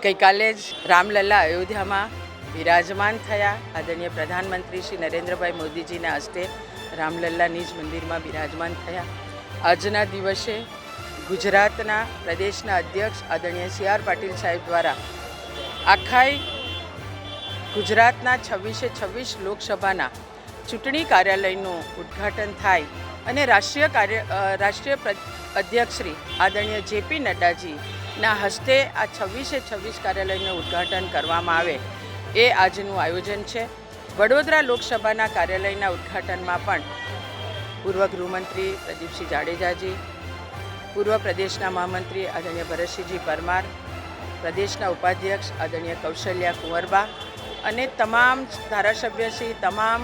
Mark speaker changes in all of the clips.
Speaker 1: ગઈકાલે જ રામલલ્લા અયોધ્યામાં બિરાજમાન થયા. આદરણીય પ્રધાનમંત્રી શ્રી નરેન્દ્રભાઈ મોદીજીના હસ્તે રામલલ્લા નિજ મંદિરમાં બિરાજમાન થયા. આજના દિવસે ગુજરાતના પ્રદેશના અધ્યક્ષ આદરણીય સી.આર. પાટીલ સાહેબ દ્વારા આખાય ગુજરાતના 26 લોકસભાના ચૂંટણી કાર્યાલયનું ઉદ્ઘાટન થાય અને રાષ્ટ્રીય અધ્યક્ષ શ્રી આદરણીય જે.પી. નડ્ડાજીના હસ્તે આ 26 કાર્યાલયનું ઉદ્ઘાટન કરવામાં આવે એ આજનું આયોજન છે. વડોદરા લોકસભાના કાર્યાલયના ઉદ્ઘાટનમાં પણ પૂર્વ ગૃહમંત્રી પ્રદીપસિંહ જાડેજાજી, પૂર્વ પ્રદેશના મહામંત્રી આદરણીય ભરતસિંહજી પરમાર, પ્રદેશના ઉપાધ્યક્ષ આદરણીય કૌશલ્યા કુંવરબા અને તમામ ધારાસભ્યશ્રી, તમામ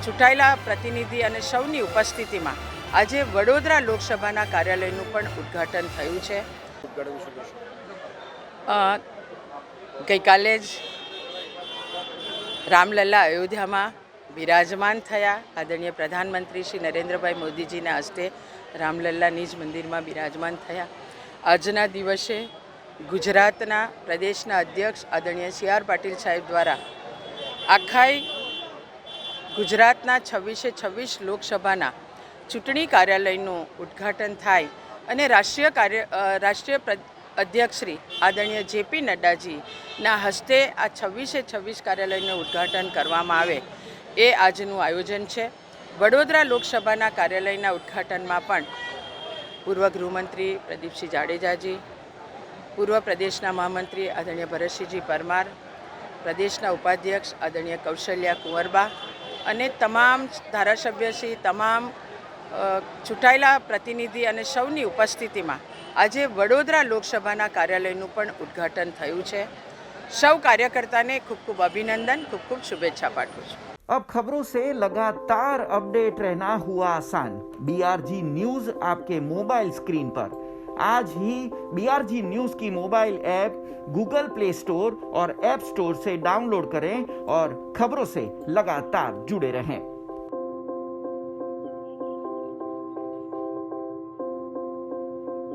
Speaker 1: ચૂંટાયેલા પ્રતિનિધિ અને સૌની ઉપસ્થિતિમાં આજે વડોદરા લોકસભાના કાર્યાલયનું પણ ઉદ્ઘાટન થયું છે. ગઈકાલે જ રામલલ્લા અયોધ્યામાં બિરાજમાન થયા. આદરણીય પ્રધાનમંત્રી શ્રી નરેન્દ્રભાઈ મોદીજીના હસ્તે રામલલ્લા નિજ મંદિરમાં બિરાજમાન થયા. આજના દિવસે ગુજરાતના પ્રદેશના અધ્યક્ષ આદરણીય સી.આર. પાટીલ સાહેબ દ્વારા આખાય ગુજરાતના 26 લોકસભાના ચૂંટણી કાર્યાલયનું ઉદ્ઘાટન થાય અને રાષ્ટ્રીય અધ્યક્ષ શ્રી આદરણીય જે.પી. નડ્ડાજીના હસ્તે આ 26 કાર્યાલયનું ઉદ્ઘાટન કરવામાં આવે એ આજનું આયોજન છે. વડોદરા લોકસભાના કાર્યાલયના ઉદ્ઘાટનમાં પણ પૂર્વ ગૃહમંત્રી પ્રદીપસિંહ જાડેજાજી, પૂર્વ પ્રદેશના મહામંત્રી આદરણીય ભરતસિંહજી પરમાર, પ્રદેશના ઉપાધ્યક્ષ આદરણીય કૌશલ્યા કુંવરબા અને તમામ ધારાસભ્યશ્રી, તમામ ચૂંટાયેલા પ્રતિનિધિ અને સૌની ઉપસ્થિતિમાં આજે વડોદરા લોકસભાના કાર્યાલયનું પણ ઉદ્ઘાટન થયું છે. સૌ કાર્યકર્તાને ખૂબ ખૂબ અભિનંદન, ખૂબ ખૂબ શુભેચ્છા પાઠવું છું.
Speaker 2: अब खबरों से लगातार अपडेट रहना हुआ आसान. BRG न्यूज आपके मोबाइल स्क्रीन पर. आज ही BRG न्यूज की mobile app Google play store और ऐप स्टोर से डाउनलोड करें और खबरों से लगातार जुड़े रहें.